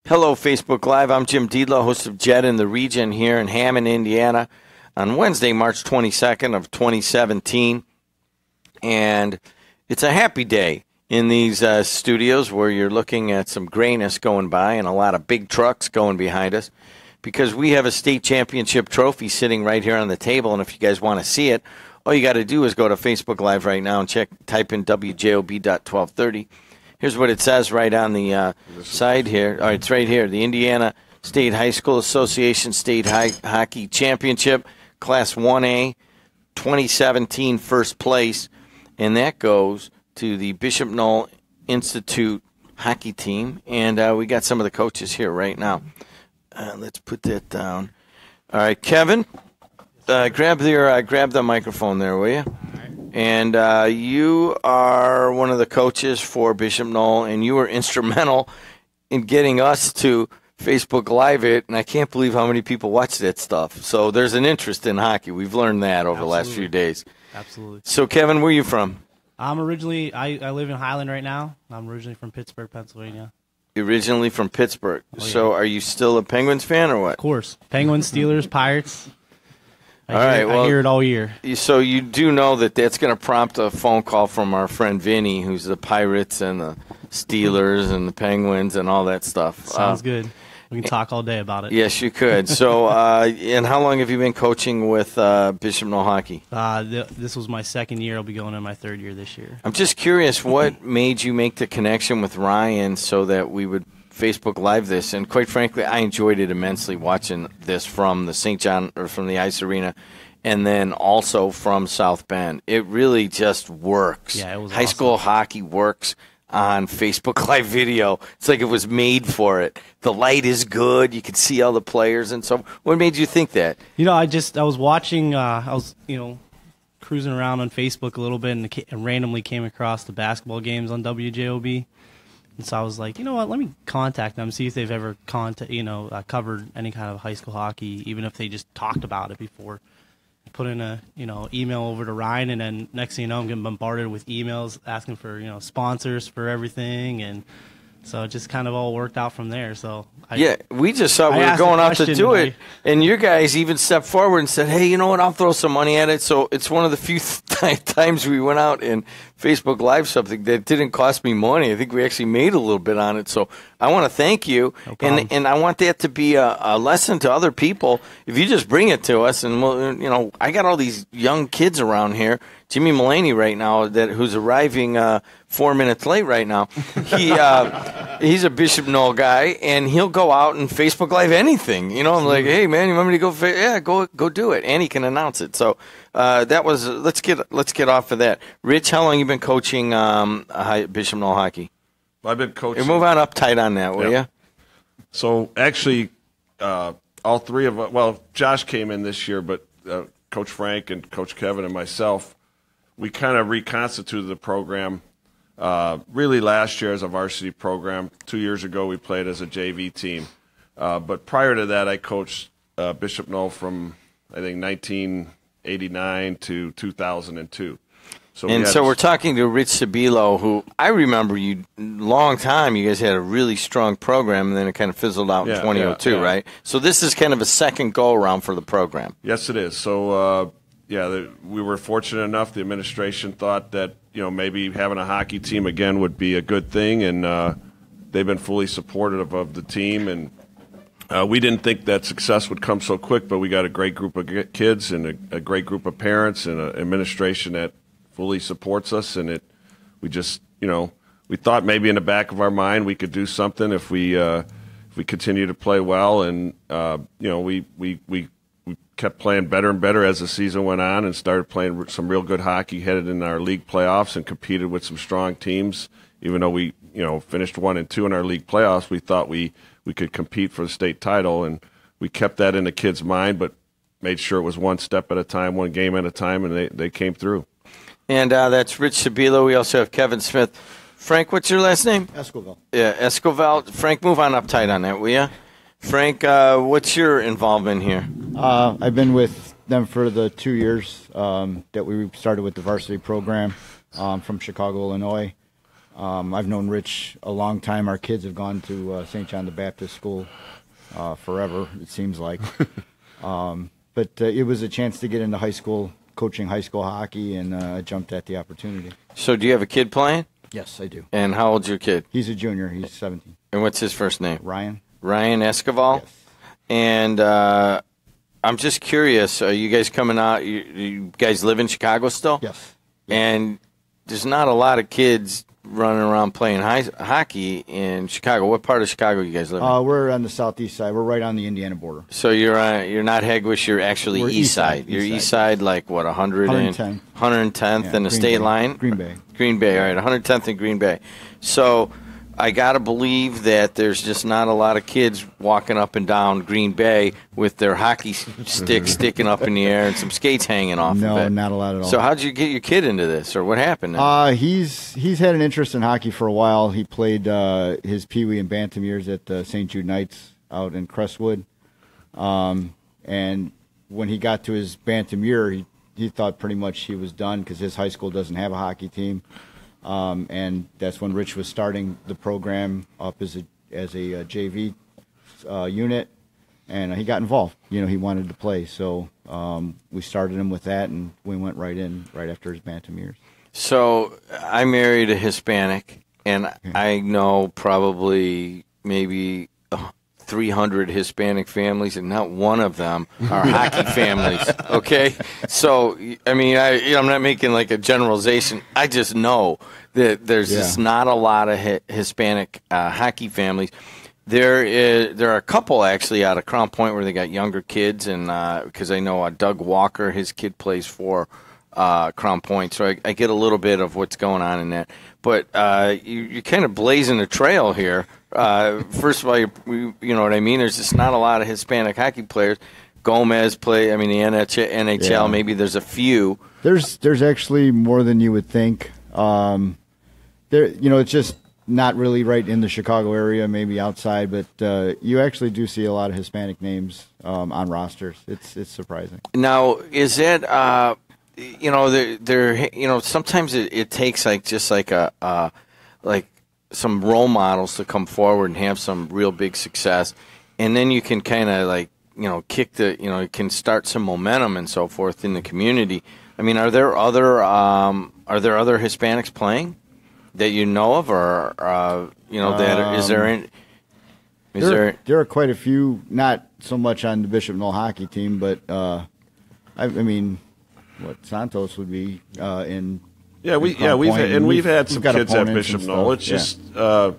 Hello, Facebook Live. I'm Jim Diedlow, host of Jet in the Region here in Hammond, Indiana, on Wednesday, March 22nd of 2017. And it's a happy day in these studios where you're looking at some grayness going by and a lot of big trucks going behind us because we have a state championship trophy sitting right here on the table. And if you guys want to see it, all you got to do is go to Facebook Live right now and type in WJOB.1230. Here's what it says right on the side here. All right, it's right here. The Indiana State High School Association State Hockey Championship, Class 1A, 2017 first place. And that goes to the Bishop Knoll Institute hockey team. And we got some of the coaches here right now. Let's put that down. All right, Kevin, grab the microphone there, will you? And you are one of the coaches for Bishop Knoll, and you were instrumental in getting us to Facebook Live it, and I can't believe how many people watch that stuff. So there's an interest in hockey. We've learned that over the last few days. Absolutely. So, Kevin, where are you from? I'm originally, I live in Highland right now. I'm originally from Pittsburgh, Pennsylvania. You're originally from Pittsburgh. Oh, yeah. So are you still a Penguins fan or what? Of course. Penguins, Steelers, Pirates. I hear it all year. So you do know that that's going to prompt a phone call from our friend Vinny, who's the Pirates and the Steelers and the Penguins and all that stuff. Sounds good. We can talk all day about it. Yes, you could. So, and how long have you been coaching with Bishop Knoll Hockey? This was my second year. I'll be going in my third year this year. I'm just curious, what made you make the connection with Ryan so that we would Facebook Live this? And quite frankly, I enjoyed it immensely watching this from the St. John or from the Ice Arena, and then also from South Bend. It really just works. Yeah, it was High school hockey works on Facebook Live video. It's like it was made for it. The light is good. You can see all the players and so. What made you think that? I was watching. I was cruising around on Facebook a little bit and randomly came across the basketball games on WJOB. And so I was like, you know what, let me contact them, see if they've ever covered any kind of high school hockey, even if they just talked about it before. Put in a email over to Ryan, and then next thing you know, I'm getting bombarded with emails asking for sponsors for everything, and so it just kind of all worked out from there. So we just saw we were going out to do it, and you guys even stepped forward and said, "Hey, you know what? I'll throw some money at it." So it's one of the few times we went out and Facebook Live something that didn't cost me money. I think we actually made a little bit on it. So I want to thank you, and I want that to be a lesson to other people. If you just bring it to us, and we'll, I got all these young kids around here. Jimmy Mulaney right now, who's arriving 4 minutes late right now. He's a Bishop Knoll guy, and he'll go out and Facebook Live anything. I'm like, hey man, you want me to go? Yeah, go do it, and he can announce it. So that was let's get off of that. Rich, how long you been coaching Bishop Knoll hockey? I've been coaching. Move on up tight on that, will you? So actually, all three of us. Well, Josh came in this year, but Coach Frank and Coach Kevin and myself, we kind of reconstituted the program really last year as a varsity program. 2 years ago, we played as a JV team. But prior to that, I coached Bishop Knoll from, I think, 1989 to 2002. So we're talking to Rich Sabilo, who I remember you long time. You guys had a really strong program, and then it kind of fizzled out in 2002, right? So this is kind of a second go-around for the program. Yes, it is. So, we were fortunate enough. The administration thought that maybe having a hockey team again would be a good thing, and they've been fully supportive of the team. And we didn't think that success would come so quick, but we got a great group of kids and a great group of parents and an administration that fully supports us. And we just we thought maybe in the back of our mind we could do something if we continue to play well, and we kept playing better and better as the season went on and started playing some real good hockey, headed in our league playoffs and competed with some strong teams. Even though we finished 1 and 2 in our league playoffs, we thought we could compete for the state title, and we kept that in the kids' mind, but made sure it was one step at a time, one game at a time, and they came through. And that's Rich Sabilo. We also have Kevin Smith. Frank, what's your last name? Escovel. Yeah, Escovel. Frank, move on up tight on that, will you? Frank, what's your involvement here? I've been with them for the 2 years that we started with the varsity program from Chicago, Illinois. I've known Rich a long time. Our kids have gone to St. John the Baptist School forever, it seems like. But it was a chance to get into high school, coaching high school hockey, and I jumped at the opportunity. So do you have a kid playing? Yes, I do. And how old's your kid? He's a junior. He's 17. And what's his first name? Ryan. Ryan Escoval? Yes. And I'm just curious, are you guys coming out? You guys live in Chicago still? Yes. And there's not a lot of kids running around playing hockey in Chicago. What part of Chicago you guys live in? We're on the southeast side. We're right on the Indiana border. So you're not Hegewisch, you're actually We're east side. You're east side, like what, 110th. 110th in the Green state Bay. line? Green Bay. Green Bay, all right, 110th in Green Bay. So I got to believe that there's just not a lot of kids walking up and down Green Bay with their hockey sticks sticking up in the air and some skates hanging off of it. No, not a lot at all. So how'd you get your kid into this, or what happened? He's had an interest in hockey for a while. He played his Pee Wee and Bantam years at St. Jude Knights out in Crestwood. And when he got to his Bantam year, he thought pretty much he was done because his high school doesn't have a hockey team. And that's when Rich was starting the program up as a JV unit, and he got involved. You know, he wanted to play, so we started him with that, and we went right in right after his Bantam years. So I married a Hispanic, and I know probably maybe 300 Hispanic families, and not one of them are hockey families. Okay, so I mean, I'm not making like a generalization. I just know that there's just not a lot of Hispanic hockey families. There are a couple actually out of Crown Point where they got younger kids, and because I know Doug Walker, his kid plays for Crown Point, so I get a little bit of what's going on in that. But you're kind of blazing a trail here. First of all, you know what I mean? There's just not a lot of Hispanic hockey players. Gomez play, I mean, the NHL, maybe there's a few. There's actually more than you would think. It's just not really right in the Chicago area, maybe outside, but you actually do see a lot of Hispanic names on rosters. It's surprising. Now, is it sometimes it takes like some role models to come forward and have some real big success, and then you can kind of it can start some momentum and so forth in the community. I mean, are there other Hispanics playing that you know of, or there are quite a few, not so much on the Bishop Knoll hockey team, but I mean, what Santos would be in. We've had some kids at opponents Bishop and Knoll. stuff.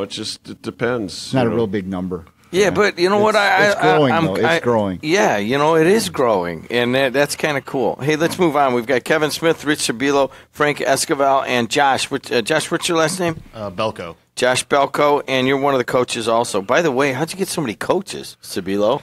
It's just it depends. It's not a real big number. Yeah, but you know what? It's growing, It's growing. Yeah, it is growing, and that's kind of cool. Hey, let's move on. We've got Kevin Smith, Rich Sabilo, Frank Escoval, and Josh. Josh, what's your last name? Belko. Josh Belko, and you're one of the coaches also. By the way, how'd you get so many coaches, Sabilo?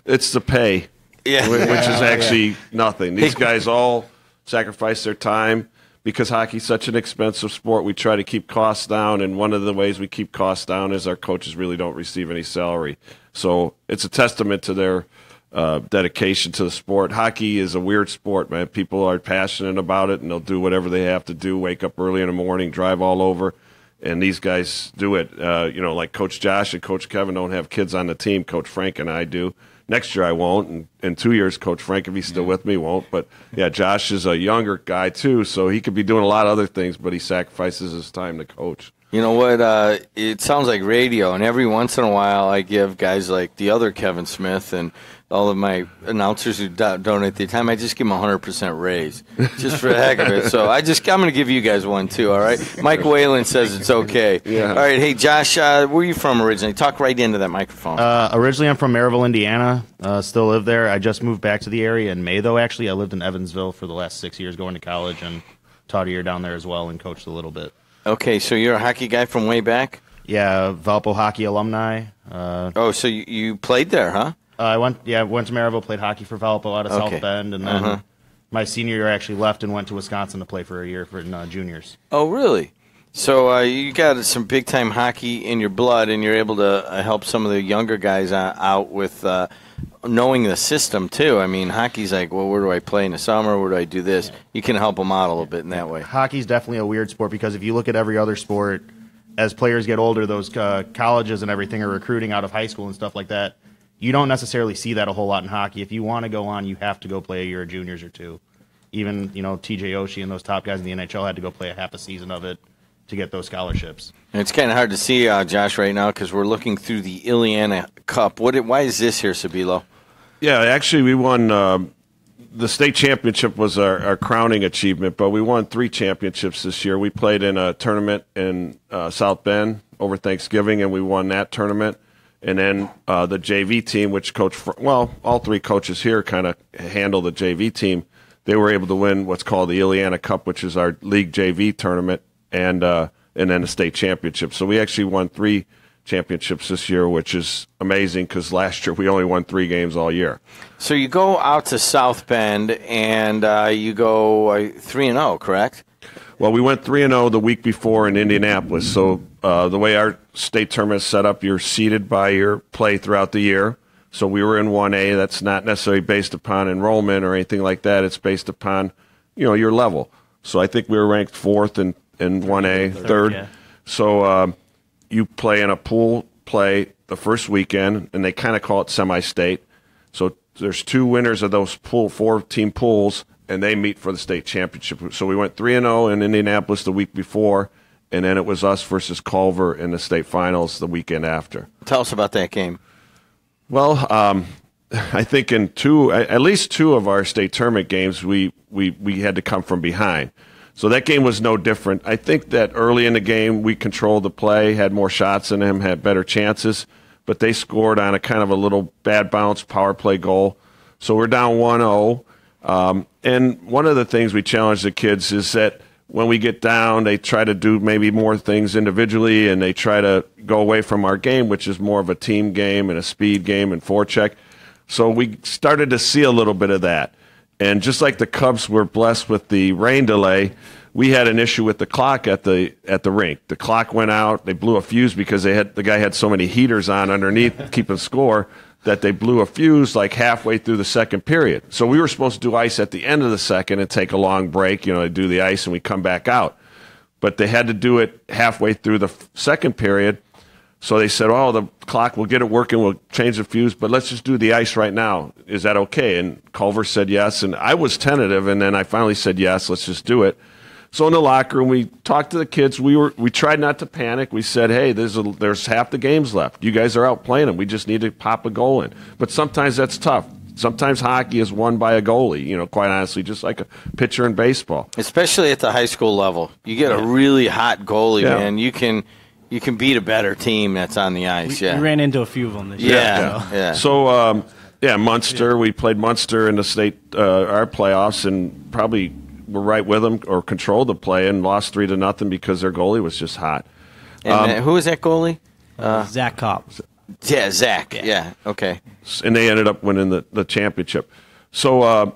It's the pay, which is actually nothing. These guys all sacrifice their time. Because hockey's such an expensive sport, we try to keep costs down, and one of the ways we keep costs down is our coaches really don't receive any salary. So it's a testament to their dedication to the sport. Hockey is a weird sport, man. People are passionate about it, and they'll do whatever they have to do, wake up early in the morning, drive all over, and these guys do it. Like Coach Josh and Coach Kevin don't have kids on the team. Coach Frank and I do. Next year I won't, and in 2 years, Coach Frank, if he's still with me, won't. But, yeah, Josh is a younger guy, too, so he could be doing a lot of other things, but he sacrifices his time to coach. You know what? It sounds like radio, and every once in a while I give guys like the other Kevin Smith and all of my announcers who donate their time, I just give them a 100% raise, just for the heck of it. So I'm going to give you guys one, too, all right? Mike Whalen says it's okay. Yeah. All right, hey, Josh, where are you from originally? Talk right into that microphone. Originally, I'm from Maryville, Indiana. Still live there. I just moved back to the area in May, though, actually. I lived in Evansville for the last 6 years going to college and taught a year down there as well and coached a little bit. Okay, so you're a hockey guy from way back? Yeah, Valpo hockey alumni. So you played there, huh? I went to Maryville, played hockey for Valpo out of South Bend, and then my senior year I actually left and went to Wisconsin to play for a year for juniors. Oh, really? So you got some big-time hockey in your blood, and you're able to help some of the younger guys out with knowing the system too. I mean, hockey's like, well, where do I play in the summer? Where do I do this? You can help them out a little bit in that way. Hockey's definitely a weird sport because if you look at every other sport, as players get older, those colleges and everything are recruiting out of high school and stuff like that. You don't necessarily see that a whole lot in hockey. If you want to go on, you have to go play a year of juniors or two. Even, TJ Oshie and those top guys in the NHL had to go play a half a season of it to get those scholarships. And it's kind of hard to see, Josh, right now because we're looking through the Ileana Cup. Why is this here, Sabilo? Yeah, actually, we won the state championship was our crowning achievement, but we won 3 championships this year. We played in a tournament in South Bend over Thanksgiving, and we won that tournament. And then the JV team, which all 3 coaches here kind of handle the JV team. They were able to win what's called the Ileana Cup, which is our league JV tournament, and then the state championship. So we actually won 3 championships this year, which is amazing because last year we only won 3 games all year. So you go out to South Bend and you go 3-0, correct? Well, we went 3-0 the week before in Indianapolis. So the way our state tournament is set up, you're seeded by your play throughout the year. So we were in 1A. That's not necessarily based upon enrollment or anything like that. It's based upon, your level. So I think we were ranked 4th in 1A, 3rd. Yeah. So you play in a pool play the first weekend, and they kind of call it semi-state. So there's 2 winners of those 4-team pools, and they meet for the state championship. So we went 3-0 in Indianapolis the week before, and then it was us versus Culver in the state finals the weekend after. Tell us about that game. Well, I think in at least 2 of our state tournament games, we had to come from behind. So that game was no different. I think that early in the game, we controlled the play, had more shots than them, had better chances, but they scored on a kind of a little bad bounce power play goal. So we're down 1-0. And one of the things we challenge the kids is that when we get down, they try to do maybe more things individually, and they try to go away from our game, which is more of a team game and a speed game and forecheck. So we started to see a little bit of that. And just like the Cubs were blessed with the rain delay, we had an issue with the clock at the rink. The clock went out. They blew a fuse because the guy had so many heaters on underneath keeping score that they blew a fuse like halfway through the second period. So we were supposed to do ice at the end of the second and take a long break, to do the ice, and we come back out. But they had to do it halfway through the second period. So they said, the clock, we'll get it working, we'll change the fuse, but let's just do the ice right now. Is that okay? And Culver said yes, and I was tentative, and then I finally said yes, let's just do it. So in the locker room, we talked to the kids. We tried not to panic. We said, hey, there's half the games left. You guys are out playing them. We just need to pop a goal in. But sometimes that's tough. Sometimes hockey is won by a goalie, quite honestly, just like a pitcher in baseball. Especially at the high school level. You get a really hot goalie, man. You can beat a better team that's on the ice. We ran into a few of them this year. Yeah. So, Munster. We played Munster in the state our playoffs, and probably were right with them or controlled the play and lost 3-0 because their goalie was just hot. And who is that goalie? Zach Kopp. Yeah, Zach. Yeah. Okay. And they ended up winning the championship. So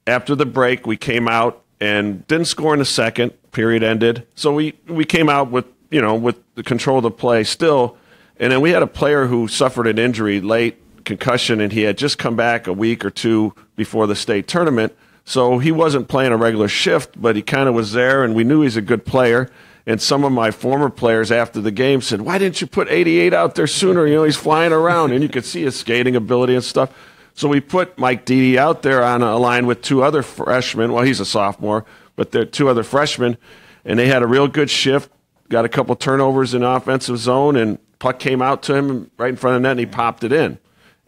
after the break, we came out and didn't score in the second. Period ended. So we came out with the control of the play still. And then we had a player who suffered an injury late, concussion, and he had just come back a week or 2 before the state tournament. So he wasn't playing a regular shift, but he kind of was there, and we knew he's a good player. And some of my former players after the game said, why didn't you put 88 out there sooner? He's flying around, and you could see his skating ability and stuff. So we put Mike Dede out there on a line with 2 other freshmen. Well, he's a sophomore, but they're 2 other freshmen, and they had a real good shift. Got a couple turnovers in the offensive zone, and puck came out to him right in front of the net, and he popped it in.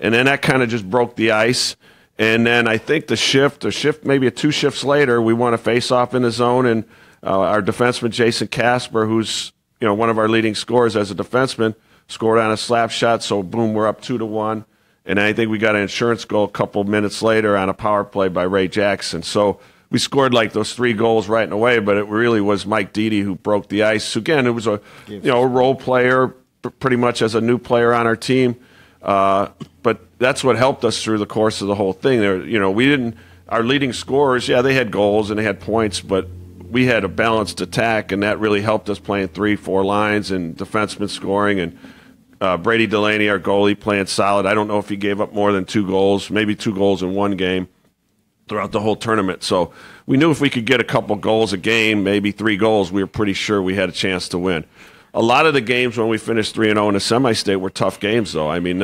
And then that kind of just broke the ice. And then I think the shift, maybe 2 shifts later, we won a face-off in the zone, and our defenseman, Jason Casper, who's one of our leading scorers as a defenseman, scored on a slap shot, so boom, we're up 2-1. And I think we got an insurance goal a couple minutes later on a power play by Ray Jackson. So we scored like those 3 goals right away, but it really was Mike Dede who broke the ice. So again, it was a role player, pretty much as a new player on our team. But that's what helped us through the course of the whole thing. Our leading scorers, they had goals and they had points, but we had a balanced attack, and that really helped us playing 3-4 lines and defensemen scoring. And Brady Delaney, our goalie, playing solid. I don't know if he gave up more than 2 goals, maybe 2 goals in one game throughout the whole tournament. So we knew if we could get a couple goals a game, maybe 3 goals, we were pretty sure we had a chance to win. A lot of the games when we finished 3-0 in the semi-state were tough games, though. I mean,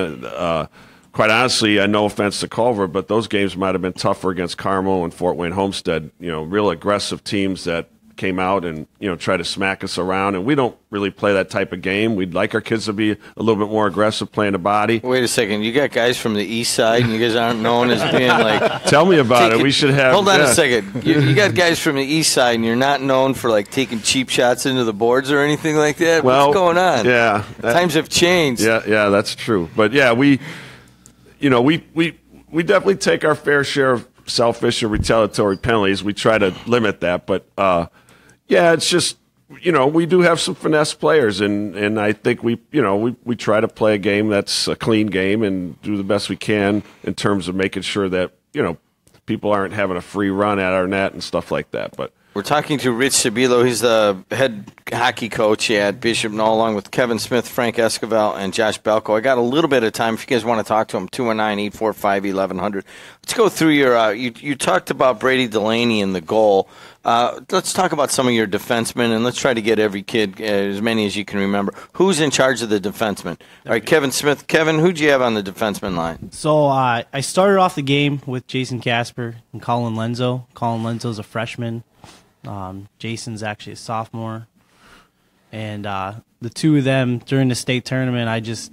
quite honestly, no offense to Culver, but those games might have been tougher against Carmel and Fort Wayne Homestead, real aggressive teams that came out and, try to smack us around. And we don't really play that type of game. We'd like our kids to be a little bit more aggressive, playing the body. Wait a second. You got guys from the east side, and you guys aren't known as being like... Tell me about it. We should have... Hold on a second. You got guys from the east side, and you're not known for, like, taking cheap shots into the boards or anything like that? Well, what's going on? Yeah. Times have changed. Yeah, that's true. But, yeah, we definitely take our fair share of selfish or retaliatory penalties. We try to limit that, but... yeah, it's just, we do have some finesse players, and I think we try to play a game that's a clean game and do the best we can in terms of making sure that, people aren't having a free run at our net and stuff like that. But we're talking to Rich Sabilo. He's the head hockey coach at Bishop Knoll, along with Kevin Smith, Frank Esquivel, and Josh Belko. I got a little bit of time. If you guys want to talk to him, 219-845-1100. Let's go through your you talked about Brady Delaney in the goal. Let's talk about some of your defensemen, and let's try to get every kid, as many as you can remember. Who's in charge of the defensemen? All right, Kevin Smith. Kevin, who'd you have on the defenseman line? So I started off the game with Jason Casper and Colin Lenzo. Colin Lenzo's a freshman. Jason's actually a sophomore. And the two of them during the state tournament, I just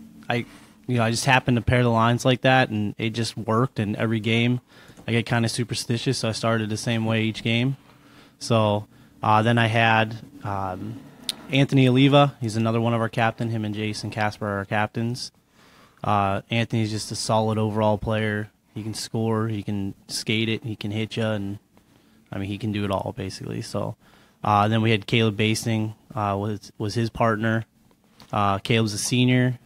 happened to pair the lines like that, and it just worked. And every game, I get kind of superstitious, so I started the same way each game. So then I had Anthony Oliva. He's another one of our captain. Him and Jason Casper are our captains. Anthony's just a solid overall player. He can score. He can skate it. He can hit you, and he can do it all basically. So then we had Caleb Basting was his partner. Caleb's a senior,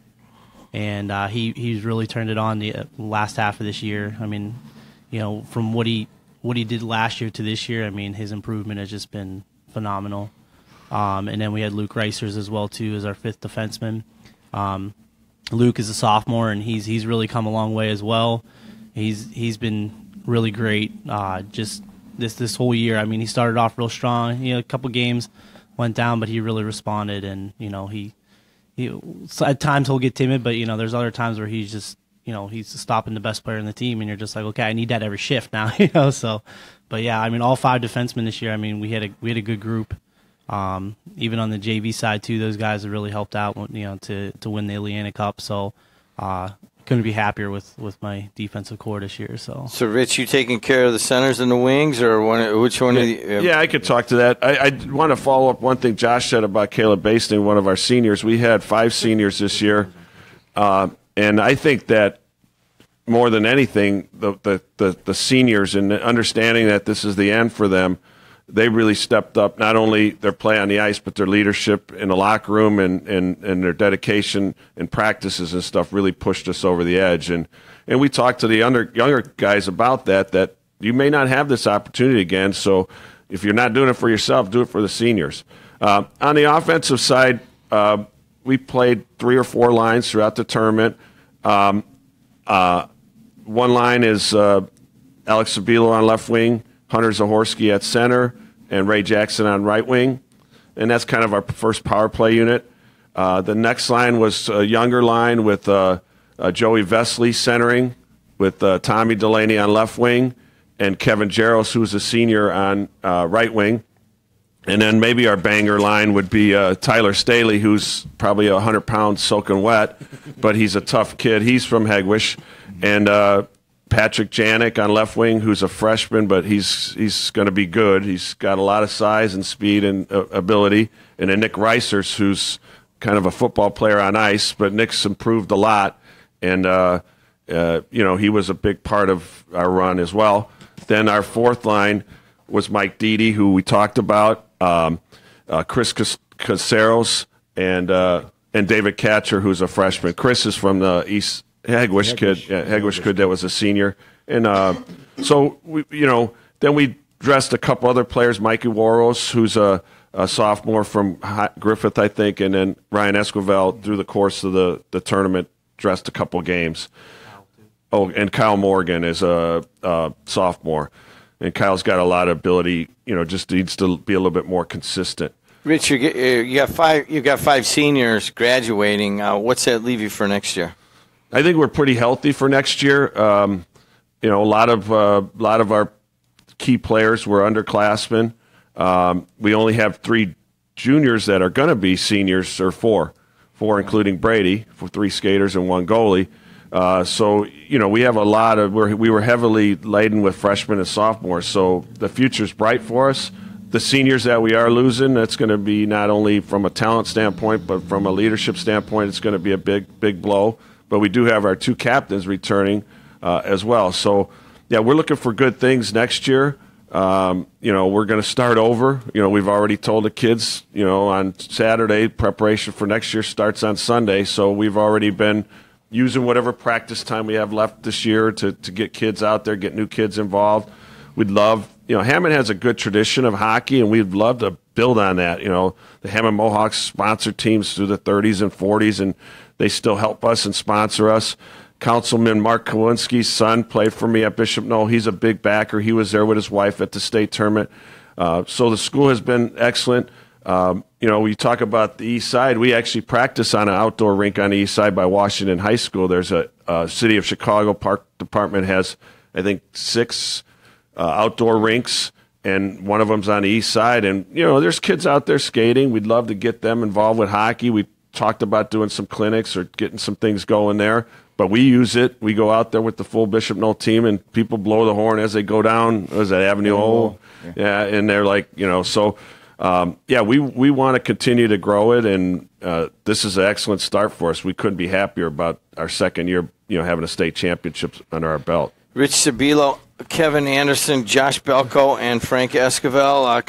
and he's really turned it on the last half of this year. From what he did last year to this year, his improvement has just been phenomenal. And then we had Luke Reisers as well too as our 5th defenseman. Luke is a sophomore, and he's really come a long way as well. He's been really great. Just this whole year. He started off real strong. A couple games went down, but he really responded. And he at times he'll get timid, but there's other times where he's just he's stopping the best player in the team, and you're just like, okay, I need that every shift now. So, but yeah, all 5 defensemen this year. We had a good group. Even on the JV side too, those guys have really helped out. To win the Ileana Cup. So. Couldn't be happier with my defensive core this year. So, Rich, you taking care of the centers and the wings, or which one? Yeah, I could talk to that. I want to follow up one thing Josh said about Caleb Basting, one of our seniors. We had 5 seniors this year, and I think that more than anything, the seniors and understanding that this is the end for them, they really stepped up, not only their play on the ice, but their leadership in the locker room and their dedication and practices and stuff really pushed us over the edge. And we talked to the younger guys about that you may not have this opportunity again. So if you're not doing it for yourself, do it for the seniors. On the offensive side, we played 3 or 4 lines throughout the tournament. One line is Alex Sabilo on left wing, Hunter Zahorsky at center, and Ray Jackson on right wing. And that's kind of our first power play unit. The next line was a younger line with Joey Vesley centering, with Tommy Delaney on left wing, and Kevin Jaros, who's a senior, on right wing. And then maybe our banger line would be Tyler Staley, who's probably 100 pounds soaking wet, but he's a tough kid. He's from Hegwish. And Patrick Janik on left wing, who's a freshman, but he's going to be good. He's got a lot of size and speed and ability. And then Nick Reisers, who's kind of a football player on ice, but Nick's improved a lot. And, he was a big part of our run as well. Then our 4th line was Mike Deedy, who we talked about, Chris Caceros, and David Katcher, who's a freshman. Chris is from the East Hegwish kid that was a senior. And so, then we dressed a couple other players, Mikey Waros, who's a a sophomore from Griffith, I think, and then Ryan Esquivel through the course of the tournament dressed a couple games. Oh, and Kyle Morgan is a sophomore. And Kyle's got a lot of ability, just needs to be a little bit more consistent. Rich, you got five seniors graduating. What's that leave you for next year? I think we're pretty healthy for next year. A lot of our key players were underclassmen. We only have 3 juniors that are going to be seniors, or four including Brady, for 3 skaters and 1 goalie. So we have a lot of. We were heavily laden with freshmen and sophomores. So the future's bright for us. The seniors that we are losing, that's going to be not only from a talent standpoint, but from a leadership standpoint, it's going to be a big blow. But we do have our 2 captains returning as well. So, yeah, we're looking for good things next year. We're going to start over. We've already told the kids, on Saturday, preparation for next year starts on Sunday. So we've already been using whatever practice time we have left this year to get kids out there, get new kids involved. We'd love, Hammond has a good tradition of hockey, and we'd love to build on that. The Hammond Mohawks sponsor teams through the 30s and 40s, and they still help us and sponsor us. Councilman Mark Kowinski's son played for me at Bishop Knoll. He's a big backer. He was there with his wife at the state tournament. So the school has been excellent. We talk about the east side. We actually practice on an outdoor rink on the east side by Washington High School. There's a City of Chicago Park Department has, I think, 6 outdoor rinks, and one of them's on the east side. And, there's kids out there skating. We'd love to get them involved with hockey. We talked about doing some clinics or getting some things going there. But we use it. We go out there with the full Bishop Knoll team, and people blow the horn as they go down. What is that, Avenue O? Yeah, and they're like, so, we want to continue to grow it, and this is an excellent start for us. We couldn't be happier about our second year, having a state championship under our belt. Rich Sabilo, Kevin Anderson, Josh Belko, and Frank Esquivel.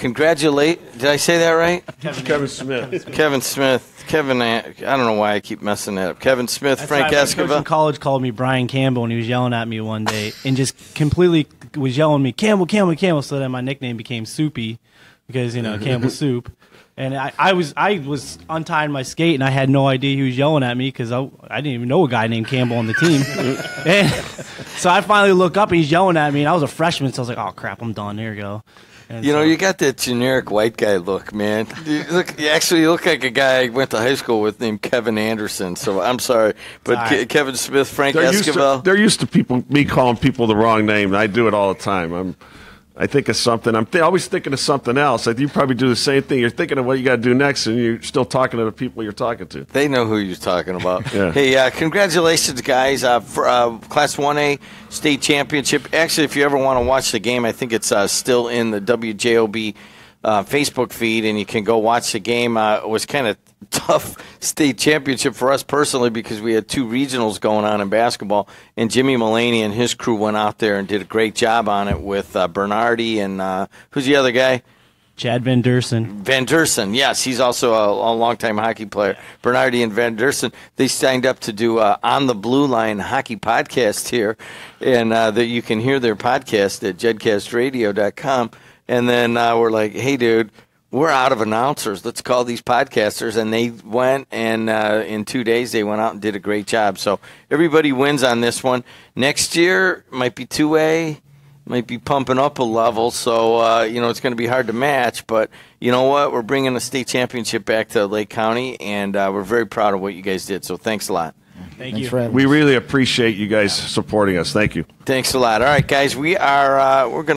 Did I say that right? Kevin Smith. Kevin Smith. I don't know why I keep messing that up. Kevin Smith, That's Frank right. My coach in Esquivel. college called me Brian Campbell, and he was yelling at me one day and just completely was yelling at me, Campbell, Campbell, Campbell. So then my nickname became Soupy because, Campbell Soup. And I was untying my skate, and I had no idea he was yelling at me because I didn't even know a guy named Campbell on the team. And so I finally look up, and he's yelling at me, and I was a freshman, so I was like, oh, crap, I'm done. Here we go. And you got that generic white guy look, man. You look like a guy I went to high school with named Kevin Anderson. So I'm sorry, but right. Kevin Smith, Frank Esquivel. They're used to me calling people the wrong name. I do it all the time. I think of something. I'm always thinking of something else. You probably do the same thing. You're thinking of what you got to do next, and you're still talking to the people you're talking to. They know who you're talking about. Yeah. Hey, congratulations, guys, for Class 1A state championship. Actually, if you ever want to watch the game, I think it's still in the WJOB Facebook feed, and you can go watch the game. It was kind of tough state championship for us personally because we had 2 regionals going on in basketball, and Jimmy Mulaney and his crew went out there and did a great job on it with Bernardi and who's the other guy? Chad Van Dersen. Van Dersen, yes, he's also a longtime hockey player. Bernardi and Van Dersen, they signed up to do On the Blue Line hockey podcast here, and that you can hear their podcast at jedcastradio.com. And then we're like, hey, dude, we're out of announcers. Let's call these podcasters. And they went, and in 2 days they went out and did a great job. So everybody wins on this one. Next year might be 2A, might be pumping up a level. So, it's going to be hard to match. But you know what? We're bringing the state championship back to Lake County, and we're very proud of what you guys did. So thanks a lot. Thanks you. For having We us. really appreciate you guys supporting us. Thank you. Thanks a lot. All right, guys, we're going to